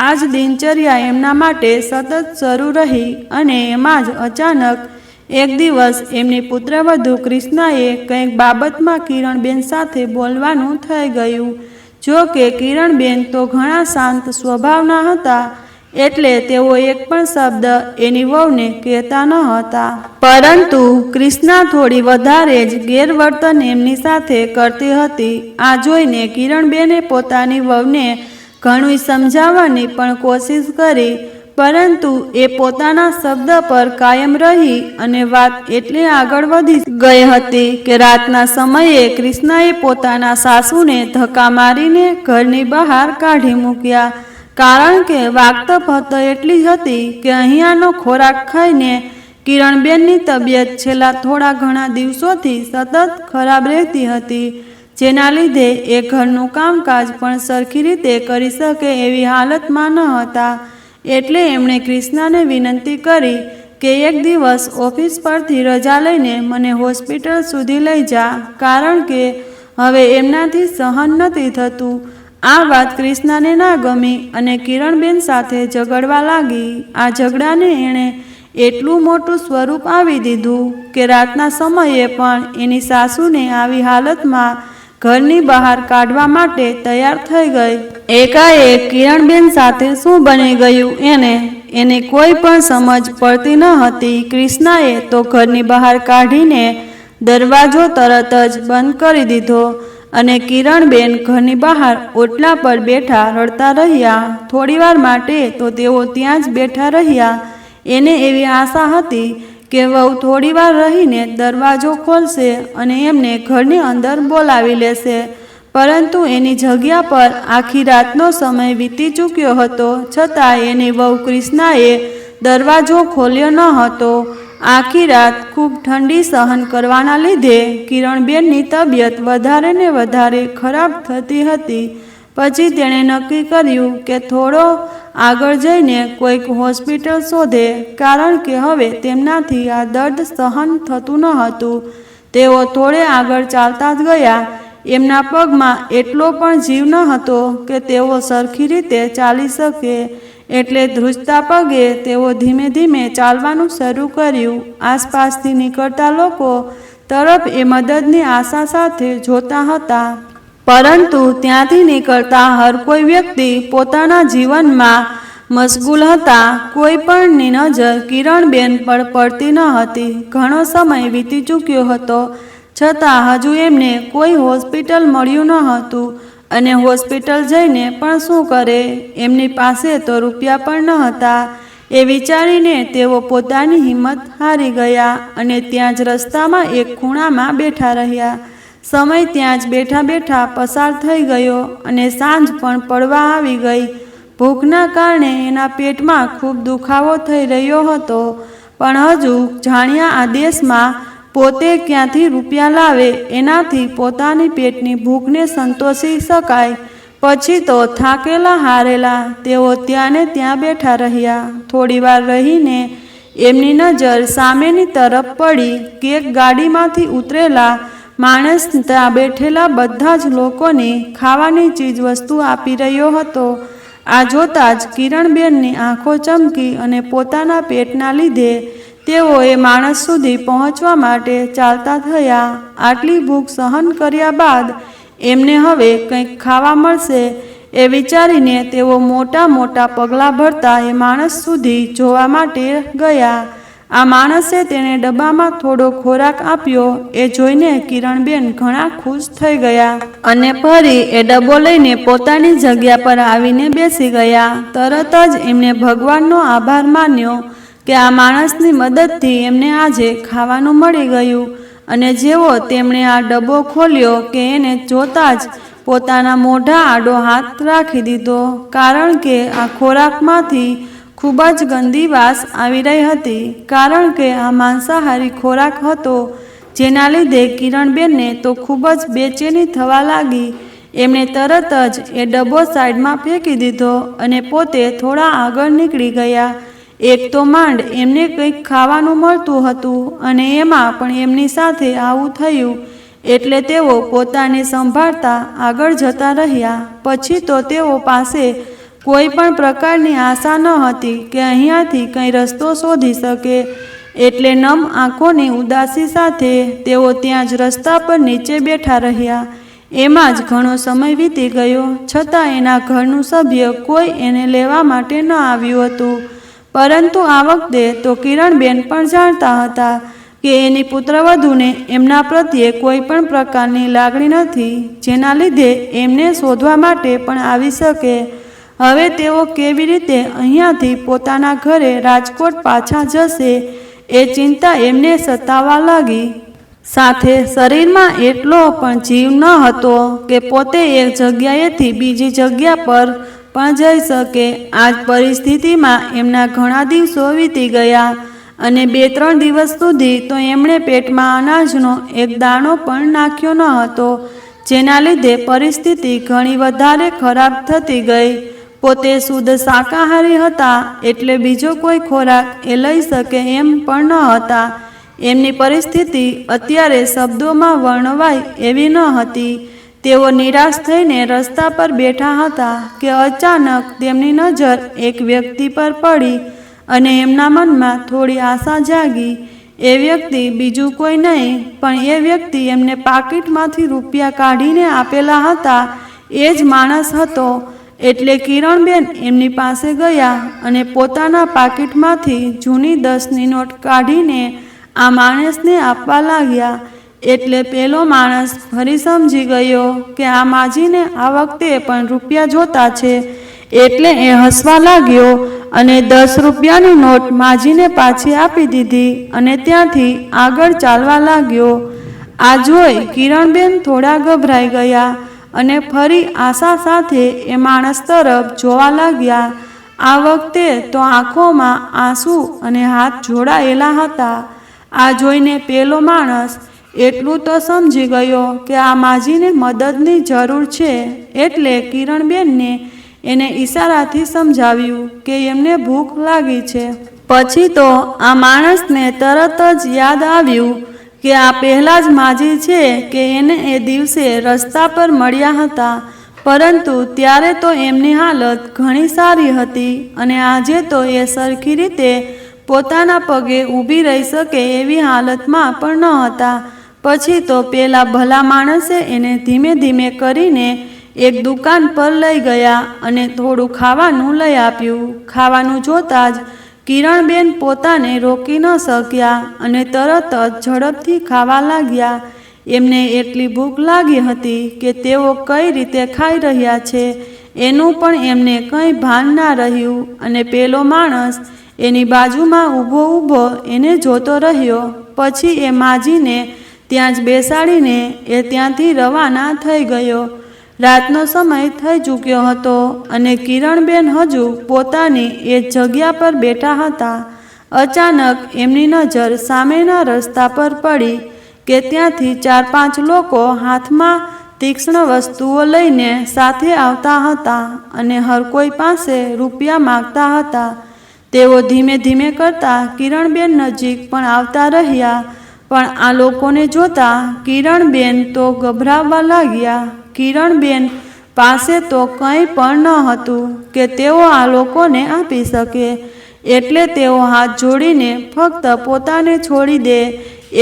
[SPEAKER 1] આ જ દિનચર્યા એમના માટે સતત શરૂ રહી અને એમાં જ અચાનક એક દિવસ એમની પુત્રવધુ ક્રિષ્નાએ કંઈક બાબતમાં કિરણબેન સાથે બોલવાનું થઈ ગયું. જો કે કિરણબેન તો ઘણા શાંત સ્વભાવના હતા, એટલે તેઓ એક પણ શબ્દ એની વહુને કહેતા ન હતા. પરંતુ ક્રિષ્ના થોડી વધારે જ ગેરવર્તન એમની સાથે કરતી હતી. આ જોઈને કિરણબેને પોતાની વહુને ઘણું સમજાવવાની પણ કોશિશ કરી, પરંતુ એ પોતાના શબ્દ પર કાયમ રહી અને વાત એટલી આગળ વધી ગઈ હતી કે રાતના સમયે ક્રિષ્નાએ પોતાના સાસુને ધક્કા મારીને ઘરની બહાર કાઢી મૂક્યા, કારણ કે વાગતા ફક્ત એટલી જ હતી કે અહીંયાનો ખોરાક ખાઈને કિરણબેનની તબિયત છેલ્લા થોડા ઘણા દિવસોથી સતત ખરાબ રહેતી હતી, જેના લીધે એ ઘરનું કામકાજ પણ સરખી રીતે કરી શકે એવી હાલતમાં ન હતા. એટલે એમણે ક્રિષ્નાને વિનંતી કરી કે એક દિવસ ઓફિસ પરથી રજા લઈને મને હોસ્પિટલ સુધી લઈ જા, કારણ કે હવે એમનાથી સહન નથી થતું. આ વાત ક્રિષ્નાને ના ગમી અને કિરણબેન સાથે ઝઘડવા લાગી. આ ઝઘડાને એણે એટલું મોટું સ્વરૂપ આપી દીધું કે રાતના સમયે પણ એની સાસુને આવી હાલતમાં ઘરની બહાર કાઢવા માટે તૈયાર થઈ ગઈ. એકાએક કિરણબેન સાથે શું બની ગયું એને કોઈ પણ સમજ પડતી ન હતી. ક્રિષ્નાએ તો ઘરની બહાર કાઢીને દરવાજો તરત જ બંધ કરી દીધો અને કિરણબેન ઘરની બહાર ઓટલા પર બેઠા રડતા રહ્યા. થોડીવાર માટે તો તેઓ ત્યાં જ બેઠા રહ્યા. એને એવી આશા હતી કે વહુ થોડીવાર રહીને દરવાજો ખોલશે અને એમને ઘરની અંદર બોલાવી લેશે, પરંતુ એની જગ્યા પર આખી રાતનો સમય વીતી ચૂક્યો હતો, છતાં એની વહુ ક્રિષ્નાએ દરવાજો ખોલ્યો ન હતો. આખી રાત ખૂબ ઠંડી સહન કરવાના લીધે કિરણબેનની તબિયત વધારે ને વધારે ખરાબ થતી હતી. પછી તેણે નક્કી કર્યું કે થોડો આગળ જઈને કોઈક હોસ્પિટલ શોધે, કારણ કે હવે તેમનાથી આ દર્દ સહન થતું ન હતું. તેઓ થોડે આગળ ચાલતા જ ગયા. એમના પગમાં એટલો પણ જીવ ન હતો કે તેઓ સરખી રીતે ચાલી શકે, એટલે ધ્રુજતા પગે તેઓ ધીમે ધીમે ચાલવાનું શરૂ કર્યું. આસપાસથી નીકળતા લોકો તરફ એ મદદની આશા સાથે જોતા હતા, પરંતુ ત્યાંથી નીકળતા હર કોઈ વ્યક્તિ પોતાના જીવનમાં મશગુલ હતા. કોઈ પણની નજર કિરણબેન પર પડતી ન હતી. ઘણો સમય વીતી ચૂક્યો હતો, છતાં હજુ એમને કોઈ હોસ્પિટલ મળ્યું ન હતું અને હોસ્પિટલ જઈને પણ શું કરે, એમની પાસે તો રૂપિયા પણ ન હતા. એ વિચારીને તેઓ પોતાની હિંમત હારી ગયા અને ત્યાં જ રસ્તામાં એક ખૂણામાં બેઠા રહ્યા. સમય ત્યાં જ બેઠા બેઠા પસાર થઈ ગયો અને સાંજ પણ પડવા આવી ગઈ. ભૂખના કારણે એના પેટમાં ખૂબ દુખાવો થઈ રહ્યો હતો, પણ હજુ જાણ્યા આ દેશમાં પોતે ક્યાંથી રૂપિયા લાવે એનાથી પોતાની પેટની ભૂખને સંતોષી શકાય. પછી તો થાકેલા હારેલા તેઓ ત્યાં ને ત્યાં બેઠા રહ્યા. થોડીવાર રહીને એમની નજર સામેની તરફ પડી કે એક ગાડીમાંથી ઉતરેલા માણસ ત્યાં બેઠેલા બધા જ લોકોને ખાવાની ચીજવસ્તુ આપી રહ્યો હતો. આ જોતાં જ કિરણબેનની આંખો ચમકી અને પોતાના પેટના લીધે તેઓ એ માણસ સુધી પહોંચવા માટે ચાલતા થયા. આટલી ભૂખ સહન કર્યા બાદ એમને હવે કંઈક ખાવા મળશે એ વિચારીને તેઓ મોટા મોટા પગલાં ભરતા એ માણસ સુધી જોવા માટે ગયા. આ માણસે તેને ડબ્બામાં થોડો ખોરાક આપ્યો. એ જોઈને કિરણબેન ઘણા ખુશ થઈ ગયા અને ફરી એ ડબ્બો લઈને પોતાની જગ્યા પર આવીને બેસી ગયા. તરત જ એમણે ભગવાનનો આભાર માન્યો કે આ માણસની મદદથી એમને આજે ખાવાનું મળી ગયું. અને જેવો તેમણે આ ડબ્બો ખોલ્યો કે એને જોતાં જ પોતાના મોઢા આડો હાથ રાખી દીધો, કારણ કે આ ખોરાકમાંથી ખૂબ જ ગંદી વાસ આવી રહી હતી. કારણ કે આ માંસાહારી ખોરાક હતો, જેના લીધે કિરણબેનને તો ખૂબ જ બેચેની થવા લાગી. એમણે તરત જ એ ડબ્બો સાઈડમાં ફેંકી દીધો અને પોતે થોડા આગળ નીકળી ગયા. એક તો માંડ એમને કંઈક ખાવાનું મળતું હતું અને એમાં પણ એમની સાથે આવું થયું, એટલે તેઓ પોતાને સંભાળતા આગળ જતા રહ્યા. પછી તો તેઓ પાસે કોઈ પણ પ્રકારની આશા ન હતી કે અહીંયાથી કંઈ રસ્તો શોધી શકે, એટલે નમ આંખોની ઉદાસી સાથે તેઓ ત્યાં જ રસ્તા પર નીચે બેઠા રહ્યા. એમાં જ ઘણો સમય વીતી ગયો, છતાં એના ઘરનું સભ્ય કોઈ એને લેવા માટે ન આવ્યું હતું. પરંતુ આ વખતે તો કિરણબેન પણ જાણતા હતા કે એની પુત્રવધૂને એમના પ્રત્યે કોઈ પણ પ્રકારની લાગણી નથી, જેના લીધે એમને શોધવા માટે પણ આવી શકે. હવે તેઓ કેવી રીતે અહીંયાથી પોતાના ઘરે રાજકોટ પાછા જશે એ ચિંતા એમને સતાવવા લાગી. સાથે શરીરમાં એટલો પણ જીવ ન હતો કે પોતે એક જગ્યાએથી બીજી જગ્યા પર પણ જઈ શકે. આ જ પરિસ્થિતિમાં એમના ઘણા દિવસો વીતી ગયા અને 2-3 દિવસ સુધી તો એમણે પેટમાં અનાજનો એક દાણો પણ નાખ્યો ન હતો, જેના લીધે પરિસ્થિતિ ઘણી વધારે ખરાબ થતી ગઈ. પોતે શુદ્ધ શાકાહારી હતા, એટલે બીજો કોઈ ખોરાક એ લઈ શકે એમ પણ ન હતા. એમની પરિસ્થિતિ અત્યારે શબ્દોમાં વર્ણવાય એવી ન હતી. તેઓ નિરાશ થઈને રસ્તા પર બેઠા હતા કે અચાનક તેમની નજર એક વ્યક્તિ પર પડી અને એમના મનમાં થોડી આશા જાગી. એ વ્યક્તિ બીજું કોઈ નહીં, પણ એ વ્યક્તિ એમને પાકીટમાંથી રૂપિયા કાઢીને આપેલા હતા એ જ માણસ હતો. એટલે કિરણબેન એમની પાસે ગયા અને પોતાના પાકીટમાંથી જૂની 10ની નોટ કાઢીને આ માણસને આપવા લાગ્યા. એટલે પેલો માણસ ફરી સમજી ગયો કે આ માજીને આ વખતે પણ રૂપિયા જોતા છે, એટલે એ હસવા લાગ્યો અને 10 રૂપિયાની નોટ માજીને પાછી આપી દીધી અને ત્યાંથી આગળ ચાલવા લાગ્યો. આ જોઈ કિરણબેન થોડા ગભરાઈ ગયા અને ફરી આશા સાથે એ માણસ તરફ જોવા લાગ્યા. આ વખતે તો આંખોમાં આંસુ અને હાથ જોડાયેલા હતા. આ જોઈને પેલો માણસ એટલું તો સમજી ગયો કે આ માજીને મદદની જરૂર છે, એટલે કિરણબેનને એને ઈશારાથી સમજાવ્યું કે એમને ભૂખ લાગી છે. પછી તો આ માણસને તરત જ યાદ આવ્યું કે આ પહેલાં જ માજી છે કે એને એ દિવસે રસ્તા પર મળ્યા હતા, પરંતુ ત્યારે તો એમની હાલત ઘણી સારી હતી અને આજે તો એ સરખી રીતે પોતાના પગે ઊભી રહી શકે એવી હાલતમાં પણ ન હતા. પછી તો પેલા ભલા માણસે એને ધીમે ધીમે કરીને એક દુકાન પર લઈ ગયા અને થોડું ખાવાનું લઈ આપ્યું. ખાવાનું જોતાં જ કિરણબેન પોતાને રોકી ન શક્યા અને તરત જ ઝડપથી ખાવા લાગ્યા. એમને એટલી ભૂખ લાગી હતી કે તેઓ કઈ રીતે ખાઈ રહ્યા છે એનું પણ એમને કંઈ ભાન ના રહ્યું અને પેલો માણસ એની બાજુમાં ઊભો એને જોતો રહ્યો. પછી એ માજીને ત્યાં જ બેસાડીને એ ત્યાંથી રવાના થઈ ગયો. રાતનો સમય થઈ ચૂક્યો હતો અને કિરણબેન હજુ પોતાની એ જગ્યા પર બેઠા હતા. અચાનક એમની નજર સામેના રસ્તા પર પડી કે ત્યાંથી 4-5 લોકો હાથમાં તીક્ષ્ણ વસ્તુઓ લઈને સાથે આવતા હતા અને હર કોઈ પાસે રૂપિયા માગતા હતા. તેઓ ધીમે ધીમે કરતા કિરણબેન નજીક પણ આવતા રહ્યા, પણ આ લોકોને જોતા કિરણબેન તો ગભરાવા લાગ્યા. કિરણબેન પાસે તો કંઈ પણ ન હતું કે તેઓ આ લોકોને આપી શકે, એટલે તેઓ હાથ જોડીને ફક્ત પોતાને છોડી દે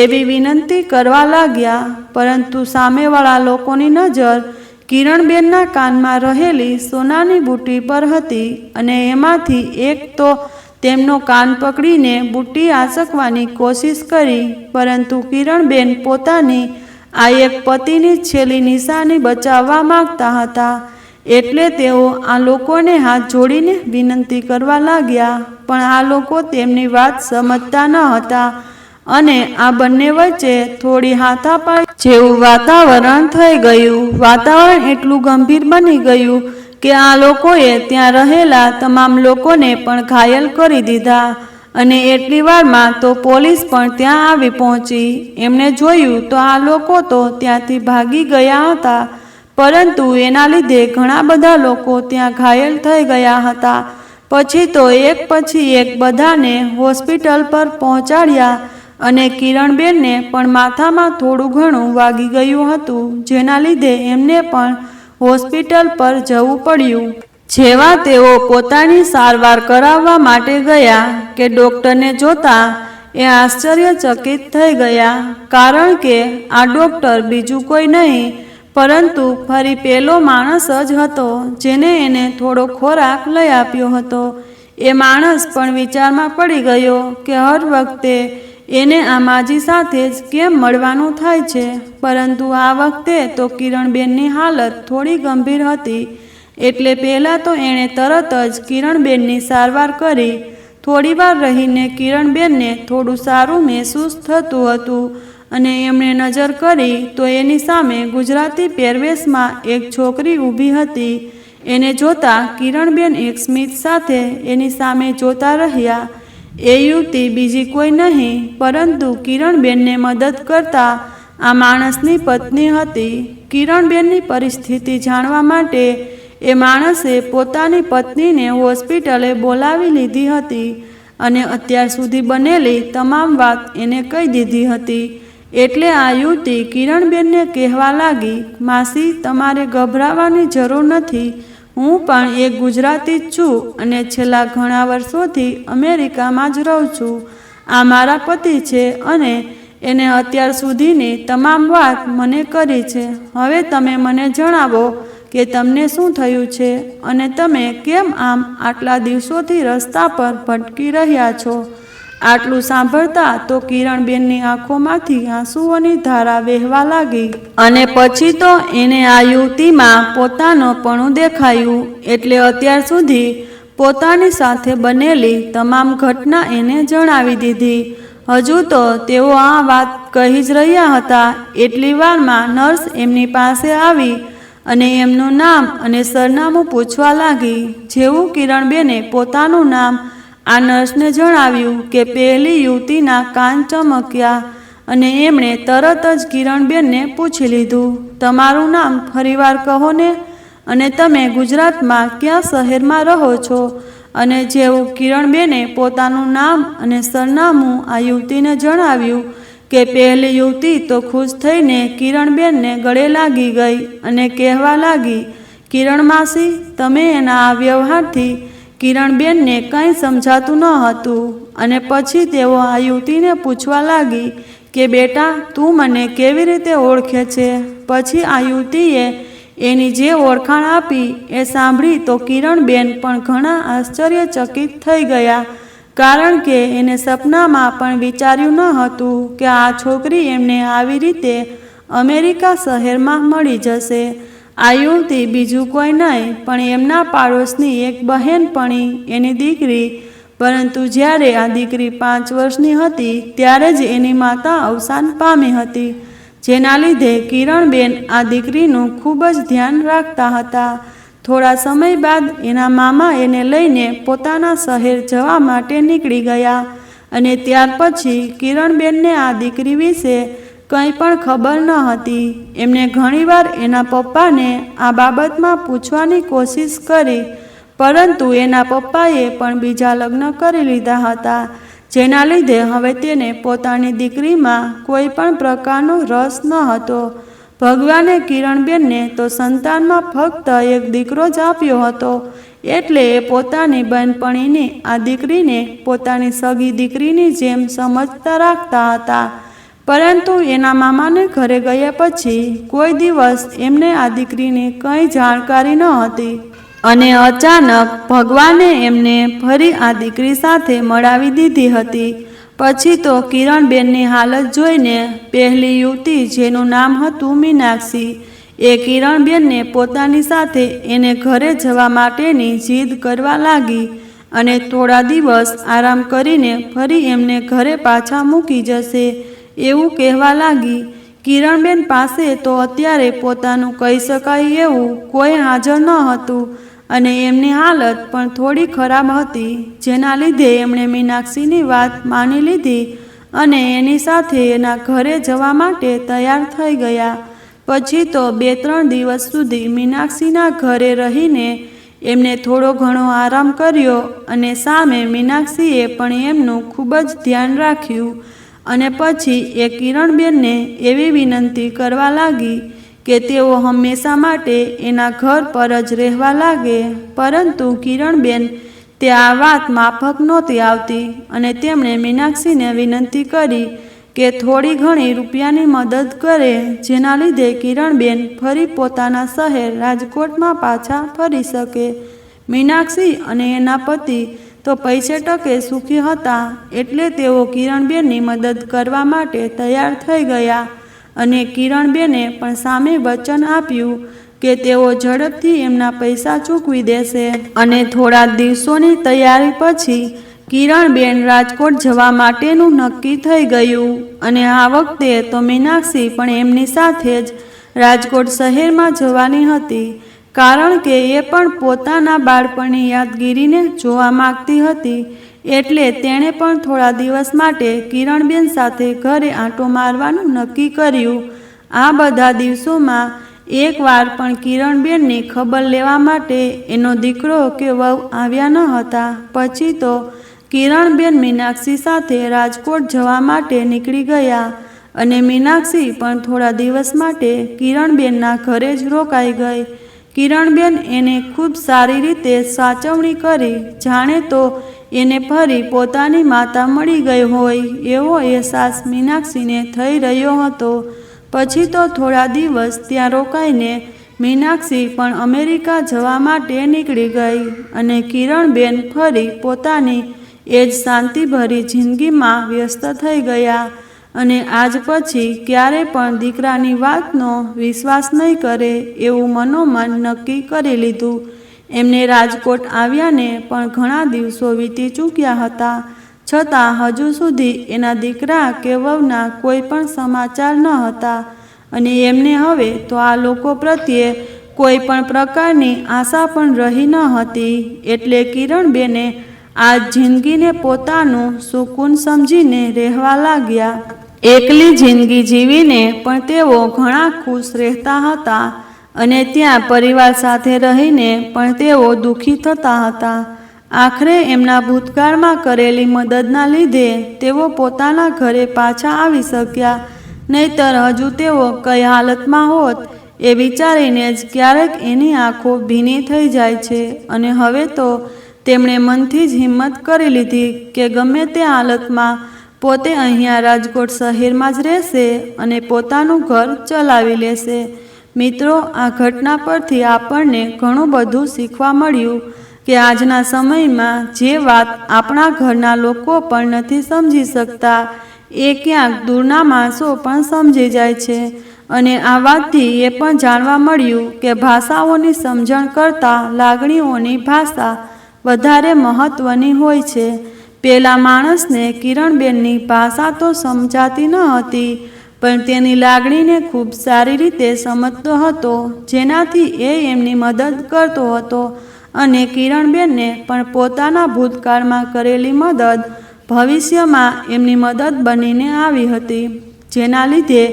[SPEAKER 1] એવી વિનંતી કરવા લાગ્યા. પરંતુ સામેવાળા લોકોની નજર કિરણબેનના કાનમાં રહેલી સોનાની બુટ્ટી પર હતી અને એમાંથી એક તો તેમનો કાન પકડીને બુટ્ટી આંચકવાની કોશિશ કરી, પરંતુ કિરણબેન પોતાની આ એક પતિની છેલ્લી નિશાની બચાવવા માંગતા હતા. એટલે તેઓ આ લોકોને હાથ જોડીને વિનંતી કરવા લાગ્યા, પણ આ લોકો તેમની વાત સમજતા ન હતા અને આ બંને વચ્ચે થોડી હાથાપાઈ જેવું વાતાવરણ થઈ ગયું. વાતાવરણ એટલું ગંભીર બની ગયું કે આ લોકોએ ત્યાં રહેલા તમામ લોકોને પણ ઘાયલ કરી દીધા અને એટલી વારમાં તો પોલીસ પણ ત્યાં આવી પહોંચી. એમણે જોયું તો આ લોકો તો ત્યાંથી ભાગી ગયા હતા, પરંતુ એના લીધે ઘણા બધા લોકો ત્યાં ઘાયલ થઈ ગયા હતા. પછી તો એક પછી એક બધાને હોસ્પિટલ પર પહોંચાડ્યા અને કિરણબેનને પણ માથામાં થોડું ઘણું વાગી ગયું હતું, જેના લીધે એમને પણ હોસ્પિટલ પર જવું પડ્યું. જેવા તેઓ પોતાની સારવાર કરાવવા માટે ગયા કે ડૉક્ટરને જોતા એ આશ્ચર્યચકિત થઈ ગયા, કારણ કે આ ડૉક્ટર બીજું કોઈ નહીં પરંતુ ફરી પેલો માણસ જ હતો જેને એને થોડો ખોરાક લઈ આપ્યો હતો. એ માણસ પણ વિચારમાં પડી ગયો કે હર વખતે એને આ માજી સાથે જ કેમ મળવાનું થાય છે, પરંતુ આ વખતે તો કિરણબેનની હાલત થોડી ગંભીર હતી. એટલે પહેલાં તો એણે તરત જ કિરણબેનની સારવાર કરી. થોડીવાર રહીને કિરણબેનને થોડું સારું મહેસૂસ થતું હતું અને એમણે નજર કરી તો એની સામે ગુજરાતી પહેરવેશમાં એક છોકરી ઊભી હતી. એને જોતાં કિરણબેન એક સ્મિત સાથે એની સામે જોતા રહ્યા. એ યુવતી બીજી કોઈ નહીં પરંતુ કિરણબેનને મદદ કરતા આ માણસની પત્ની હતી. કિરણબેનની પરિસ્થિતિ જાણવા માટે એ માણસે પોતાની પત્નીને હોસ્પિટલે બોલાવી લીધી હતી અને અત્યાર સુધી બનેલી તમામ વાત એને કહી દીધી હતી. એટલે આ યુવતી કિરણબેનને કહેવા લાગી, માસી, તમારે ગભરાવાની જરૂર નથી. હું પણ એક ગુજરાતી જ છું અને છેલ્લા ઘણા વર્ષોથી અમેરિકામાં જ રહું છું. આ મારા પતિ છે અને એને અત્યાર સુધીની તમામ વાત મને કરી છે. હવે તમે મને જણાવો કે તમને શું થયું છે અને તમે કેમ આમ આટલા દિવસોથી રસ્તા પર ભટકી રહ્યા છો. આટલું સાંભળતા તો કિરણબેનની આંખોમાંથી આંસુઓની ધારા વહેવા લાગી અને પછી તો એને આ યુવતીમાં પોતાનોપણું દેખાયું. એટલે અત્યાર સુધી પોતાની સાથે બનેલી તમામ ઘટના એને જણાવી દીધી. હજુ તો તેઓ આ વાત કહી જ રહ્યા હતા એટલી વારમાં નર્સ એમની પાસે આવી અને એમનું નામ અને સરનામું પૂછવા લાગી. જેવું કિરણબેને પોતાનું નામ આ નર્સને જણાવ્યું કે પહેલી યુવતીના કાન ચમક્યા અને એમણે તરત જ કિરણબેનને પૂછી લીધું, તમારું નામ ફરીવાર કહો ને અને તમે ગુજરાતમાં કયા શહેરમાં રહો છો. અને જેવું કિરણબેને પોતાનું નામ અને સરનામું આ યુવતીને જણાવ્યું કે પહેલી યુવતી તો ખુશ થઈને કિરણબેનને ગળે લાગી ગઈ અને કહેવા લાગી, કિરણ માસી, તમે એના આ વ્યવહારથી કિરણબેનને કંઈ સમજાતું ન હતું. અને પછી તેઓ આ યુવતીને પૂછવા લાગી કે બેટા, તું મને કેવી રીતે ઓળખે છે. પછી આ યુવતીએ એની જે ઓળખાણ આપી એ સાંભળી તો કિરણબેન પણ ઘણા આશ્ચર્યચકિત થઈ ગયા, કારણ કે એને સપનામાં પણ વિચાર્યું ન હતું કે આ છોકરી એમને આવી રીતે અમેરિકા શહેરમાં મળી જશે. આ યુવતી બીજું કોઈ નહીં પણ એમના પાડોશની એક બહેનપણી, એની દીકરી. પરંતુ જ્યારે આ દીકરી 5 વર્ષની હતી ત્યારે જ એની માતા અવસાન પામી હતી, જેના લીધે કિરણબેન આ દીકરીનું ખૂબ જ ધ્યાન રાખતા હતા. થોડા સમય બાદ એના મામા એને લઈને પોતાના શહેર જવા માટે નીકળી ગયા અને ત્યાર પછી કિરણબેનને આ દીકરી વિશે કંઈ પણ ખબર ન હતી. એમને ઘણીવાર એના પપ્પાને આ બાબતમાં પૂછવાની કોશિશ કરી, પરંતુ એના પપ્પાએ પણ બીજા લગ્ન કરી લીધા હતા, જેના લીધે હવે તેને પોતાની દીકરીમાં કોઈ પણ પ્રકારનો રસ ન હતો. ભગવાને કિરણબેનને તો સંતાનમાં ફક્ત એક દીકરો જ આપ્યો હતો, એટલે એ પોતાની બહેનપણીની આ દીકરીને પોતાની સગી દીકરીની જેમ સમજતા રાખતા હતા. પરંતુ એના મામાને ઘરે ગયા પછી કોઈ દિવસ એમને આ દીકરીની કંઈ જાણકારી ન હતી. અને અચાનક ભગવાને એમને ફરી આ દીકરી સાથે મળાવી દીધી હતી. પછી તો કિરણબેનની હાલત જોઈને પહેલી યુવતી, જેનું નામ હતું મીનાક્ષી, એ કિરણબેનને પોતાની સાથે એને ઘરે જવા માટેની જીદ કરવા લાગી અને થોડા દિવસ આરામ કરીને ફરી એમને ઘરે પાછા મૂકી જશે એવું કહેવા લાગી. કિરણબેન પાસે તો અત્યારે પોતાનું કહી શકાય એવું કોઈ હાજર ન હતું અને એમની હાલત પણ થોડી ખરાબ હતી, જેના લીધે એમણે મીનાક્ષીની વાત માની લીધી અને એની સાથે એના ઘરે જવા માટે તૈયાર થઈ ગયા. પછી તો 2-3 દિવસ સુધી મીનાક્ષીના ઘરે રહીને એમને થોડો ઘણો આરામ કર્યો અને સામે મીનાક્ષીએ પણ એમનું ખૂબ જ ધ્યાન રાખ્યું. અને પછી એ કિરણબેનને એવી વિનંતી કરવા લાગી કે તેઓ હંમેશા માટે એના ઘર પર જ રહેવા લાગે. પરંતુ કિરણબેન તે આ વાત માફક નહોતી આવતી અને તેમણે મીનાક્ષીને વિનંતી કરી કે થોડી ઘણી રૂપિયાની મદદ કરે, જેના લીધે કિરણબેન ફરી પોતાના શહેર રાજકોટમાં પાછા ફરી શકે. મીનાક્ષી અને એના પતિ તો પૈસે ટકે સુખી હતા, એટલે તેઓ કિરણબેનની મદદ કરવા માટે તૈયાર થઈ ગયા અને કિરણબેને પણ સામે વચન આપ્યું કે તેઓ ઝડપથી એમના પૈસા ચૂકવી દેશે. અને થોડા દિવસોની તૈયારી પછી કિરણબેન રાજકોટ જવા માટેનું નક્કી થઈ ગયું અને આ વખતે તો મીનાક્ષી પણ એમની સાથે જ રાજકોટ શહેરમાં જવાની હતી, કારણ કે એ પણ પોતાના બાળપણની યાદગીરીને જોવા માંગતી હતી. એટલે તેણે પણ થોડા દિવસ માટે કિરણબેન સાથે ઘરે આંટો મારવાનું નક્કી કર્યું. આ બધા દિવસોમાં એકવાર પણ કિરણબેનની ખબર લેવા માટે એનો દીકરો કે વહુ આવ્યા ન હતા. પછી તો કિરણબેન મીનાક્ષી સાથે રાજકોટ જવા માટે નીકળી ગયા અને મીનાક્ષી પણ થોડા દિવસ માટે કિરણબેનના ઘરે જ રોકાઈ ગઈ. કિરણબેન એને ખૂબ સારી રીતે સાચવણી કરી, જાણે તો એને ફરી પોતાની માતા મળી ગઈ હોય એવો અહેસાસ મીનાક્ષીને થઈ રહ્યો હતો. પછી તો થોડા દિવસ ત્યાં રોકાઈને મીનાક્ષી પણ અમેરિકા જવા માટે નીકળી ગઈ અને કિરણબેન ફરી પોતાની એ જ શાંતિભરી જિંદગીમાં વ્યસ્ત થઈ ગયા અને આજ પછી ક્યારે પણ દીકરાની વાતનો વિશ્વાસ નહીં કરે એવું મનોમન નક્કી કરી લીધું. એમને રાજકોટ આવ્યાને પણ ઘણા દિવસો વીતી ચૂક્યા હતા, છતાં હજુ સુધી એના દીકરા કે વહુના કોઈ પણ સમાચાર ન હતા અને એમને હવે તો આ લોકો પ્રત્યે કોઈ પણ પ્રકારની આશા પણ રહી ન હતી. એટલે કિરણબેને આ જિંદગીને પોતાનું સુકૂન સમજીને રહેવા લાગ્યા. એકલી જિંદગી જીવીને પણ તેઓ ઘણા ખુશ રહેતા હતા અને ત્યાં પરિવાર સાથે રહીને પણ તેઓ દુઃખી થતા હતા. આખરે એમના ભૂતકાળમાં કરેલી મદદના લીધે તેઓ પોતાના ઘરે પાછા આવી શક્યા, નહીતર હજુ તેઓ કઈ હાલતમાં હોત એ વિચારીને જ ક્યારેક એની આંખો ભીની થઈ જાય છે. અને હવે તો તેમણે મનથી જ હિંમત કરી લીધી કે ગમે તે હાલતમાં પોતે અહીંયા રાજકોટ શહેરમાં જ રહેશે અને પોતાનું ઘર ચલાવી લેશે. મિત્રો, આ ઘટના પરથી આપણને ઘણું બધું શીખવા મળ્યું કે આજના સમયમાં જે વાત આપણા ઘરના લોકો પણ નથી સમજી શકતા એ ક્યાંક દૂરના માણસો પણ સમજી જાય છે. અને આ વાતથી એ પણ જાણવા મળ્યું કે ભાષાઓની સમજણ કરતાં લાગણીઓની ભાષા વધારે મહત્ત્વની હોય છે. પેલા માણસને કિરણબેનની ભાષા તો સમજાતી ન હતી, પણ તેની લાગણીને ખૂબ સારી રીતે સમજતો હતો, જેનાથી એ એમની મદદ કરતો હતો અને કિરણબેનને પણ પોતાના ભૂતકાળમાં કરેલી મદદ ભવિષ્યમાં એમની મદદ બનીને આવી હતી, જેના લીધે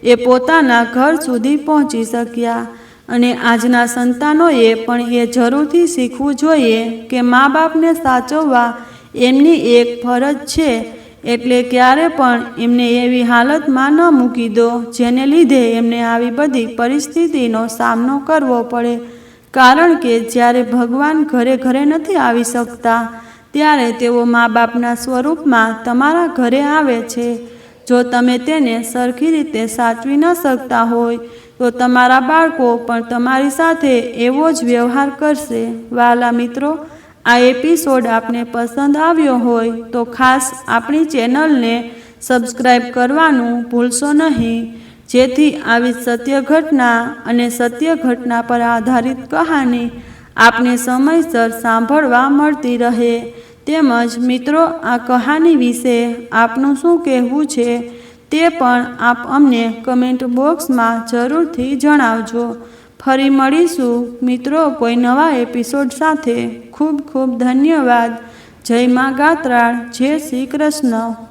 [SPEAKER 1] એ પોતાના ઘર સુધી પહોંચી શક્યા. અને આજના સંતાનોએ પણ એ જરૂરથી શીખવું જોઈએ કે મા બાપને સાચવવા એમની એક ફરજ છે. એટલે ક્યારે પણ એમને એવી હાલતમાં ન મૂકી દો જેને લીધે એમને આવી બધી પરિસ્થિતિનો સામનો કરવો પડે, કારણ કે જ્યારે ભગવાન ઘરે ઘરે નથી આવી શકતા ત્યારે તેઓ મા બાપના સ્વરૂપમાં તમારા ઘરે આવે છે. જો તમે તેને સરખી રીતે સાચવી ન શકતા હોય તો તમારા બાળકો પણ તમારી સાથે એવો જ વ્યવહાર કરશે. વહાલા મિત્રો, આ એપિસોડ આપને પસંદ આવ્યો હોય તો ખાસ આપણી ચેનલને સબસ્ક્રાઈબ કરવાનું ભૂલશો નહીં, જેથી આવી સત્ય ઘટના અને સત્ય ઘટના પર આધારિત કહાની આપને સમયસર સાંભળવા મળતી રહે. તેમજ મિત્રો, આ કહાની વિશે આપનું શું કહેવું છે તે પણ આપ અમને કમેન્ટ બોક્સમાં જરૂરથી જણાવજો. ફરી મળીશું મિત્રો કોઈ નવા એપિસોડ સાથે. ખૂબ ખૂબ ધન્યવાદ. જય મા ગાત્રાળ. જય શ્રી કૃષ્ણ.